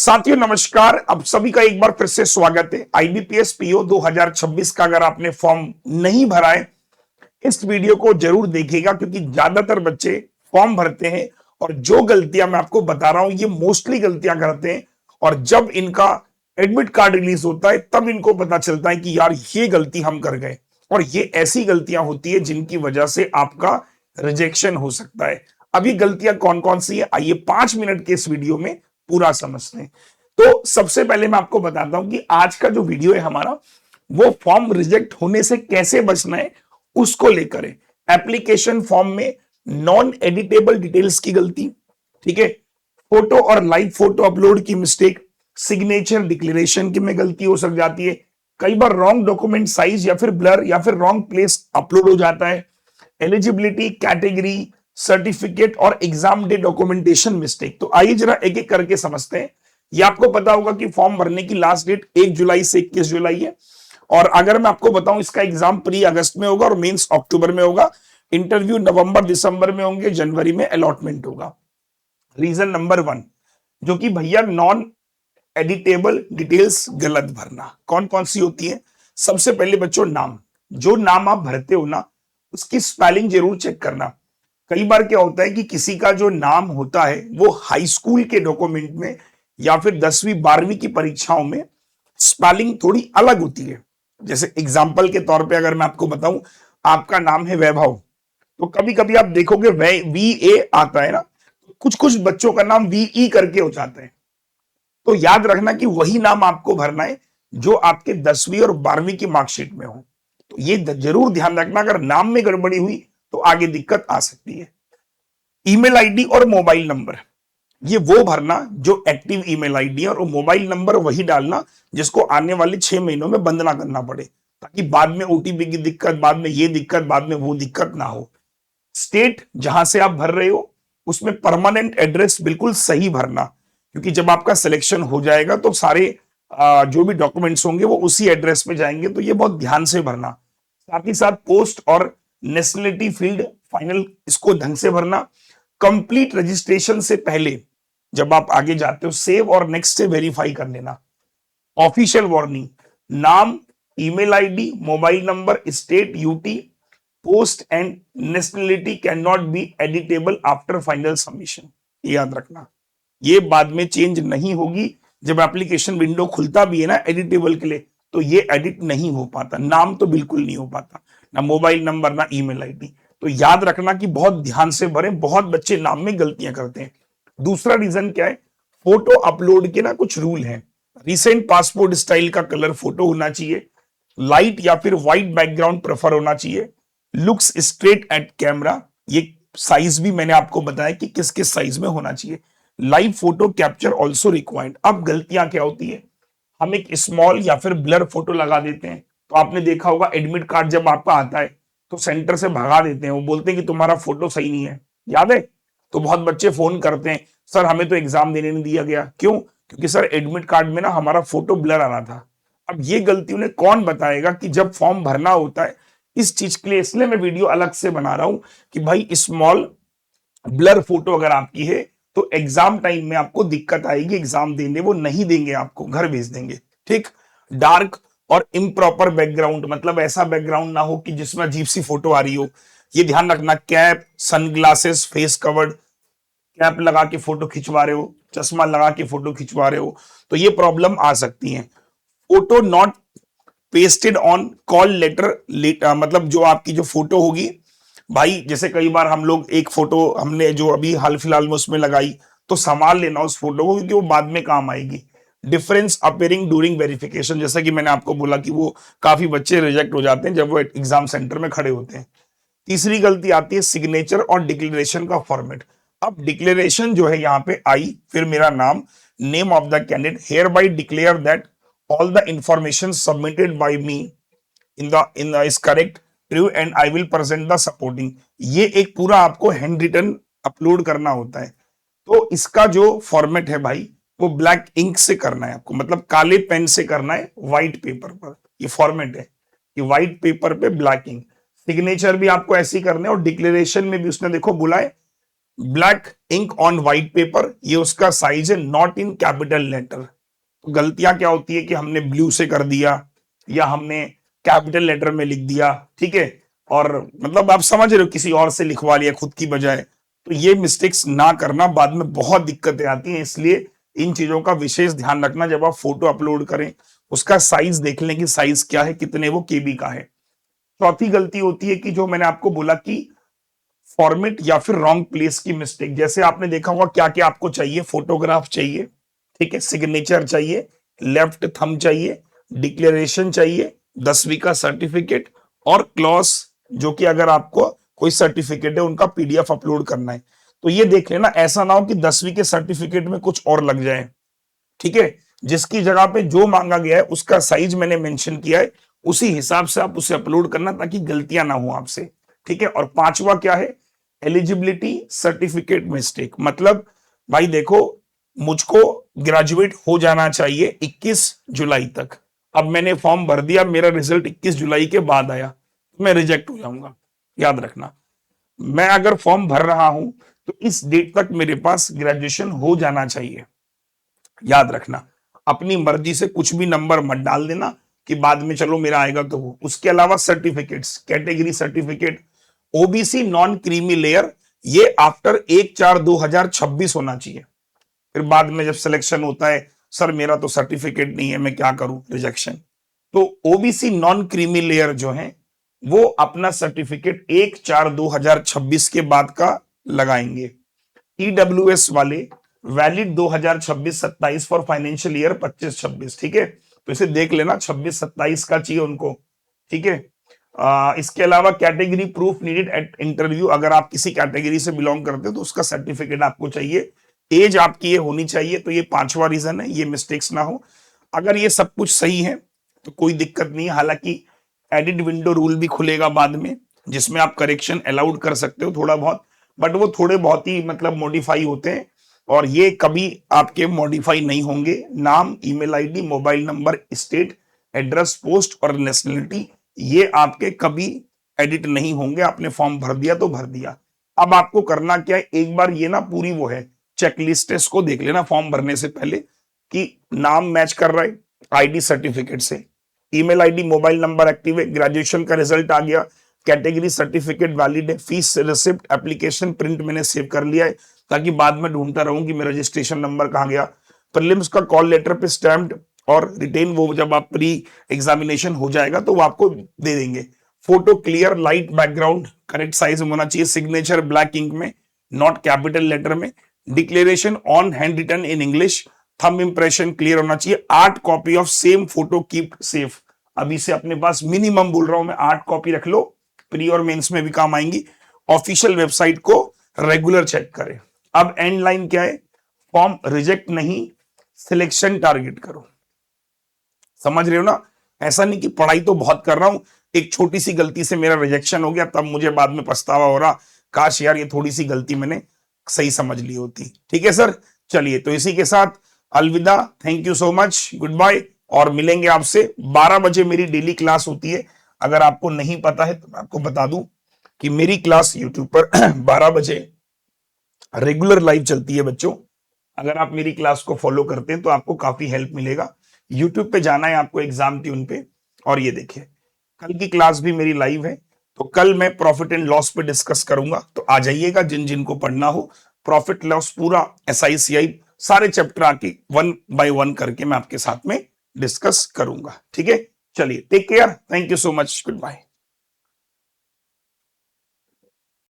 साथियों नमस्कार। अब सभी का एक बार फिर से स्वागत है। आईबीपीएस पीओ 2026 का अगर आपने फॉर्म नहीं भरा है, इस वीडियो को जरूर देखिएगा, क्योंकि ज्यादातर बच्चे फॉर्म भरते हैं और जो गलतियां मैं आपको बता रहा हूं ये मोस्टली गलतियां करते हैं। और जब इनका एडमिट कार्ड रिलीज होता है तब इनको पता चलता है कि यार ये गलती हम कर गए। और ये ऐसी गलतियां होती है जिनकी वजह से आपका रिजेक्शन हो सकता है। अब ये गलतियां कौन कौन सी है, आइए 5 मिनट के इस वीडियो में पूरा समझते हैं। तो सबसे पहले मैं आपको बताता हूं कि आज का जो वीडियो है हमारा, वो फॉर्म रिजेक्ट होने से कैसे बचना है उसको लेकर है। एप्लीकेशन फॉर्म में नॉन एडिटेबल डिटेल्स की गलती, ठीक है, फोटो और लाइव फोटो अपलोड की मिस्टेक, सिग्नेचर डिक्लेरेशन की में गलती हो सक जाती है। कई बार रॉन्ग डॉक्यूमेंट साइज या फिर ब्लर या फिर रॉन्ग प्लेस अपलोड हो जाता है। एलिजिबिलिटी कैटेगरी सर्टिफिकेट और एग्जाम डे डॉक्यूमेंटेशन मिस्टेक। तो आइए जरा एक एक करके समझते हैं। ये आपको पता होगा कि फॉर्म भरने की लास्ट डेट 1 जुलाई से 21 जुलाई है। और अगर मैं आपको बताऊं, इसका एग्जाम प्री अगस्त में होगा और मेंस अक्टूबर में होगा। इंटरव्यू नवंबर दिसंबर में होंगे, जनवरी में अलॉटमेंट होगा। रीजन नंबर 1, जो कि भैया नॉन एडिटेबल डिटेल्स गलत भरना। कौन कौन सी होती है? सबसे पहले बच्चों नाम, जो नाम आप भरते हो ना उसकी स्पेलिंग जरूर चेक करना। कई बार क्या होता है कि किसी का जो नाम होता है वो हाई स्कूल के डॉक्यूमेंट में या फिर 10वीं 12वीं की परीक्षाओं में स्पेलिंग थोड़ी अलग होती है। जैसे एग्जाम्पल के तौर पे अगर मैं आपको बताऊं, आपका नाम है वैभव, तो कभी कभी आप देखोगे वी ए आता है ना, कुछ कुछ बच्चों का नाम वी ई करके हो जाता है। तो याद रखना कि वही नाम आपको भरना है जो आपके 10वीं और 12वीं की मार्कशीट में हो। तो ये जरूर ध्यान रखना, अगर नाम में गड़बड़ी हुई तो आगे दिक्कत आ सकती है। ईमेल आईडी और मोबाइल नंबर, ये वो भरना जो एक्टिव ईमेल आईडी है, और मोबाइल नंबर वही डालना जिसको आने वाले 6 महीनों में बंद ना करना पड़े, ताकि बाद में ओटीपी की दिक्कत, बाद में ये दिक्कत, बाद में वो दिक्कत ना हो। स्टेट जहां से आप भर रहे हो उसमें परमानेंट एड्रेस बिल्कुल सही भरना, क्योंकि जब आपका सिलेक्शन हो जाएगा तो सारे जो भी डॉक्यूमेंट्स होंगे वो उसी एड्रेस पे जाएंगे, तो ये बहुत ध्यान से भरना। साथ ही साथ पोस्ट और नेशनलिटी फील्ड फाइनल, इसको ढंग से भरना। कंप्लीट रजिस्ट्रेशन से पहले जब आप आगे जाते हो सेव और नेक्स्ट से वेरीफाई कर लेना। ऑफिशियल वार्निंग, नाम, email ID, mobile number, state, UT, post and nationality can not be editable after final submission. याद रखना, ये बाद में चेंज नहीं होगी। जब एप्लीकेशन विंडो खुलता भी है ना एडिटेबल के लिए, तो ये एडिट नहीं हो पाता। नाम तो बिल्कुल नहीं हो पाता, ना मोबाइल नंबर ना ईमेल आईडी। तो याद रखना कि बहुत ध्यान से भरें, बहुत बच्चे नाम में गलतियां करते हैं। दूसरा रीजन क्या है? फोटो अपलोड के ना कुछ रूल हैं। रिसेंट पासपोर्ट स्टाइल का कलर फोटो होना चाहिए, लाइट या फिर व्हाइट बैकग्राउंड प्रेफर होना चाहिए, लुक्स स्ट्रेट एट कैमरा, ये साइज भी मैंने आपको बताया कि किस किस साइज में होना चाहिए। Live photo capture also required. अब गलतियां क्या होती है, हम एक स्मॉल या फिर ब्लर फोटो लगा देते हैं। तो आपने देखा होगा एडमिट कार्ड जब आपका आता है तो सेंटर से भगा देते हैं, वो बोलते हैं कि तुम्हारा फोटो सही नहीं है, याद है? तो बहुत बच्चे फोन करते हैं, सर हमें तो एग्जाम देने नहीं दिया गया। क्यों? क्योंकि सर एडमिट कार्ड में ना हमारा फोटो ब्लर आ रहा था। अब ये गलती उन्हें कौन बताएगा कि जब फॉर्म भरना होता है इस चीज के लिए। इसलिए मैं वीडियो अलग से बना रहा हूं कि भाई स्मॉल ब्लर फोटो अगर आपकी है तो एग्जाम टाइम में आपको दिक्कत आएगी, एग्जाम देने वो नहीं देंगे, आपको घर भेज देंगे। ठीक। डार्क और इम्प्रॉपर बैकग्राउंड, मतलब ऐसा बैकग्राउंड ना हो कि जिसमें अजीब सी फोटो आ रही हो, ये ध्यान रखना। Cap, sunglasses, face covered, cap लगा के फोटो खिंचवा रहे हो, चश्मा लगा के फोटो खिंचवा रहे हो, तो ये प्रॉब्लम आ सकती है। Photo not pasted on call letter, मतलब जो आपकी जो फोटो होगी भाई, जैसे कई बार हम लोग एक फोटो हमने जो अभी हाल फिलहाल में उसमें लगाई, तो संभाल लेना उस फोटो को, क्योंकि वो बाद में काम आएगी। डिफरेंस अपेयरिंग ड्यूरिंग वेरिफिकेशन, जैसा कि मैंने आपको बोला कि वो काफी बच्चे रिजेक्ट हो जाते हैं जब वो एग्जाम सेंटर में खड़े होते हैं। तीसरी गलती आती है सिग्नेचर और डिक्लेरेशन का फॉर्मेट। अब डिक्लेरेशन जो है यहाँ पे आई, फिर मेरा नाम, name of the candidate, hereby declare that all the information submitted by me in the is correct, true and I will present the supporting। ये एक पूरा आपको हैंड रिटन अपलोड करना होता है। तो इसका जो फॉर्मेट है भाई वो ब्लैक इंक से करना है आपको, मतलब काले पेन से करना है व्हाइट पेपर पर। ये फॉर्मेट है कि व्हाइट पेपर पे ब्लैक इंक। सिग्नेचर भी आपको ऐसे ही करना है, और डिक्लेरेशन में भी उसने देखो बोला है black ink on white paper, ये उसका साइज है, नॉट इन कैपिटल लेटर। तो गलतियां क्या होती है कि हमने ब्लू से कर दिया या हमने कैपिटल लेटर में लिख दिया, ठीक है, और मतलब आप समझ रहे हो किसी और से लिखवा लिया खुद की बजाय। तो ये मिस्टेक्स ना करना, बाद में बहुत दिक्कतें आती हैं, इसलिए इन चीजों का विशेष ध्यान रखना। जब आप फोटो अपलोड करें उसका साइज देख लें कि साइज क्या है, कितने वो केबी का है। चौथी गलती होती है कि जो मैंने आपको बोला कि फॉर्मेट या फिर रॉन्ग प्लेस की मिस्टेक। जैसे आपने देखा होगा क्या क्या आपको चाहिए, फोटोग्राफ चाहिए, ठीक है, सिग्नेचर चाहिए, लेफ्ट थंब चाहिए, डिक्लेरेशन चाहिए, 10वीं का सर्टिफिकेट और क्लॉस, जो कि अगर आपको कोई सर्टिफिकेट है उनका पीडीएफ अपलोड करना है। तो ये देख लेना, ऐसा ना हो कि 10वीं के सर्टिफिकेट में कुछ और लग जाए, ठीक है। जिसकी जगह पे जो मांगा गया है उसका साइज मैंने मेंशन किया है, उसी हिसाब से आप उसे अपलोड करना ताकि गलतियां ना हो आपसे, ठीक है। और पांचवा क्या है, एलिजिबिलिटी सर्टिफिकेट मिस्टेक। मतलब भाई देखो, मुझको ग्रेजुएट हो जाना चाहिए 21 जुलाई तक। अब मैंने फॉर्म भर दिया, मेरा रिजल्ट 21 जुलाई के बाद आया, तो मैं रिजेक्ट हो जाऊंगा। याद रखना, मैं अगर फॉर्म भर रहा हूं तो इस डेट तक मेरे पास ग्रेजुएशन हो जाना चाहिए। याद रखना, अपनी मर्जी से कुछ भी नंबर मत डाल देना कि बाद में चलो मेरा आएगा तो वो। उसके अलावा certificates, category certificate, OBC non creamy layer, ये आफ्टर 1/4/2026 होना चाहिए। फिर बाद में जब सिलेक्शन होता है, सर मेरा तो सर्टिफिकेट नहीं है, मैं क्या करूं, रिजेक्शन। तो ओबीसी नॉन क्रीमी लेयर जो है वो अपना सर्टिफिकेट 1/4/2026 के बाद का लगाएंगे। ईडब्ल्यूएस वाले वैलिड 2026-27 फॉर फाइनेंशियल ईयर 25-26, ठीक है। तो इसे देख लेना, 26-27 का चाहिए उनको, ठीक है। इसके अलावा category proof needed eight interview, अगर आप किसी कैटेगरी से बिलोंग करते हो तो उसका सर्टिफिकेट आपको चाहिए। एज आपकी ये होनी चाहिए। तो ये पांचवा रीजन है, ये मिस्टेक्स ना हो। अगर ये सब कुछ सही है तो कोई दिक्कत नहीं है। हालांकि एडिट विंडो रूल भी खुलेगा बाद में, जिसमें आप करेक्शन अलाउड कर सकते हो थोड़ा बहुत, बट वो थोड़े बहुत ही मतलब मॉडिफाई होते हैं, और ये कभी आपके मॉडिफाई नहीं होंगे। नाम, email ID, mobile number, state, address, post और नेशनलिटी, ये आपके कभी एडिट नहीं होंगे। आपने फॉर्म भर दिया तो भर दिया। अब आपको करना क्या है, एक बार ये ना पूरी वो है चेकलिस्ट, इसको देख लेना फॉर्म भरने से पहले कि नाम मैच कर रहा है आईडी सर्टिफिकेट से, email ID mobile number active है, ग्रेजुएशन का रिजल्ट आ गया, कैटेगरी सर्टिफिकेट वैलिड है, फीस रिसिप्ट एप्लीकेशन प्रिंट मैंने सेव कर लिया है ताकि बाद में ढूंढता रहूं कि मेरा रजिस्ट्रेशन नंबर कहां गया। प्रीलिम्स का कॉल लेटर पे स्टैम्प्ड और रिटेन, वो जब आप प्री एग्जामिनेशन हो जाएगा तो वो आपको दे देंगे। Photo clear, light background, correct size में होना चाहिए, सिग्नेचर ब्लैक इंक में, नॉट कैपिटल लेटर में, declaration on handwritten in English, thumb impression clear होना चाहिए, 8 copy of same photo keep safe. अभी से अपने पास मिनिमम बोल रहा हूं मैं, 8 कॉपी रख लो, प्री और मेंस में भी काम आएंगी। ऑफिशियल वेबसाइट को रेगुलर चेक करें। अब एंड लाइन क्या है, फॉर्म रिजेक्ट नहीं, सिलेक्शन टारगेट करो। समझ रहे हो ना, ऐसा नहीं कि पढ़ाई तो बहुत कर रहा हूं, एक छोटी सी गलती से मेरा रिजेक्शन हो गया, तब मुझे बाद में पछतावा हो रहा, काश यार ये थोड़ी सी गलती मैंने सही समझ ली होती। ठीक है सर, चलिए तो इसी के साथ अलविदा, thank you so much, goodbye. और मिलेंगे आपसे 12 बजे, मेरी डेली क्लास होती है। अगर आपको नहीं पता है तो मैं आपको बता दूं कि मेरी क्लास यूट्यूब पर 12 बजे रेगुलर लाइव चलती है बच्चों। अगर आप मेरी क्लास को फॉलो करते हैं तो आपको काफी हेल्प मिलेगा। यूट्यूब पे जाना है आपको, एग्जाम ट्यून पे, और ये देखिए कल की क्लास भी मेरी लाइव है। तो कल मैं प्रॉफिट एंड लॉस पे डिस्कस करूंगा, तो आ जाइएगा जिन जिन को पढ़ना हो। प्रॉफिट लॉस पूरा, SICI सारे चैप्टर आके 1 बाय 1 करके मैं आपके साथ में डिस्कस करूंगा। ठीक है, चलिए take care, thank you so much, good bye.